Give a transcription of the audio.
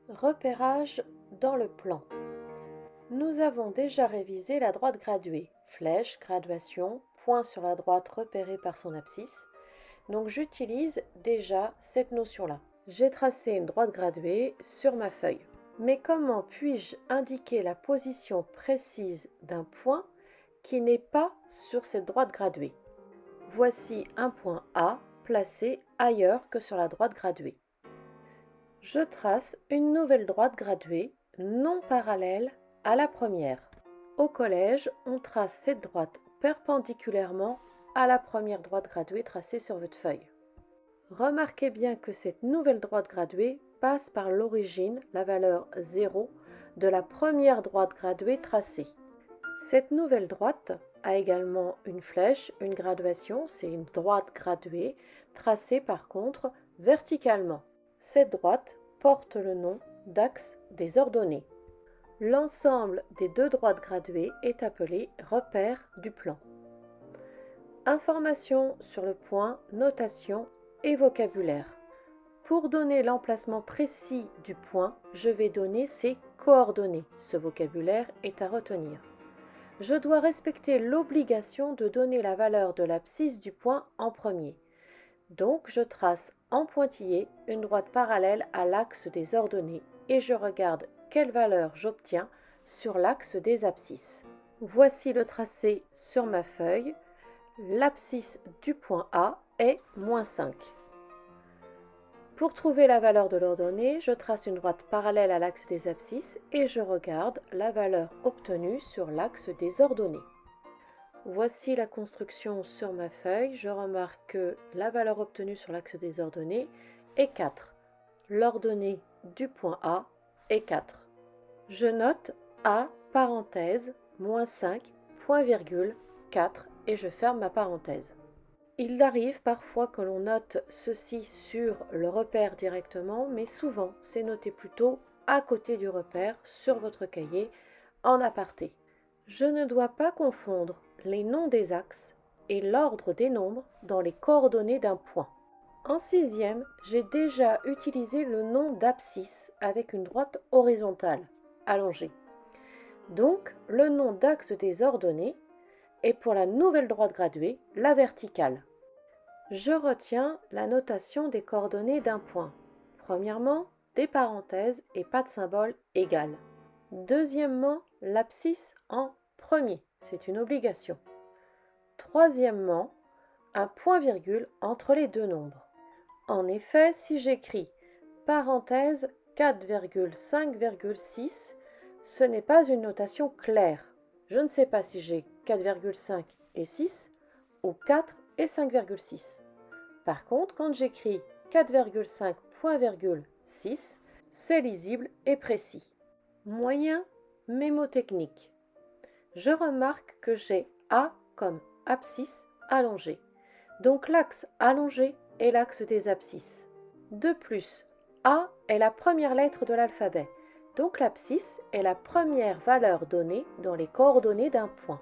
Repérage dans le plan. Nous avons déjà révisé la droite graduée, flèche, graduation, point sur la droite repérée par son abscisse. Donc j'utilise déjà cette notion-là. J'ai tracé une droite graduée sur ma feuille. Mais comment puis-je indiquer la position précise d'un point qui n'est pas sur cette droite graduée? Voici un point A placé ailleurs que sur la droite graduée. Je trace une nouvelle droite graduée non parallèle à la première. Au collège, on trace cette droite perpendiculairement à la première droite graduée tracée sur votre feuille. Remarquez bien que cette nouvelle droite graduée passe par l'origine, la valeur 0, de la première droite graduée tracée. Cette nouvelle droite a également une flèche, une graduation, c'est une droite graduée, tracée par contre verticalement. Cette droite porte le nom d'axe des ordonnées. L'ensemble des deux droites graduées est appelé repère du plan. Informations sur le point, notation et vocabulaire. Pour donner l'emplacement précis du point, je vais donner ses coordonnées. Ce vocabulaire est à retenir. Je dois respecter l'obligation de donner la valeur de l'abscisse du point en premier. Donc, je trace en pointillé une droite parallèle à l'axe des ordonnées et je regarde quelle valeur j'obtiens sur l'axe des abscisses. Voici le tracé sur ma feuille. L'abscisse du point A est -5. Pour trouver la valeur de l'ordonnée, je trace une droite parallèle à l'axe des abscisses et je regarde la valeur obtenue sur l'axe des ordonnées. Voici la construction sur ma feuille. Je remarque que la valeur obtenue sur l'axe des ordonnées est 4. L'ordonnée du point A est 4. Je note A, parenthèse, -5, point virgule, 4 et je ferme ma parenthèse. Il arrive parfois que l'on note ceci sur le repère directement, mais souvent c'est noté plutôt à côté du repère sur votre cahier en aparté. Je ne dois pas confondre les noms des axes et l'ordre des nombres dans les coordonnées d'un point. En sixième, j'ai déjà utilisé le nom d'abscisse avec une droite horizontale, allongée. Donc, le nom d'axe des ordonnées est pour la nouvelle droite graduée, la verticale. Je retiens la notation des coordonnées d'un point. Premièrement, des parenthèses et pas de symbole égal. Deuxièmement, l'abscisse en premier, c'est une obligation. Troisièmement, un point-virgule entre les deux nombres. En effet, si j'écris parenthèse 4,5,6, ce n'est pas une notation claire. Je ne sais pas si j'ai 4,5 et 6 ou 4 et 5,6. Par contre, quand j'écris 4,5 point,6, c'est lisible et précis. Moyen mémotechnique. Je remarque que j'ai A comme abscisse allongée. Donc l'axe allongé est l'axe des abscisses. De plus, A est la première lettre de l'alphabet. Donc l'abscisse est la première valeur donnée dans les coordonnées d'un point.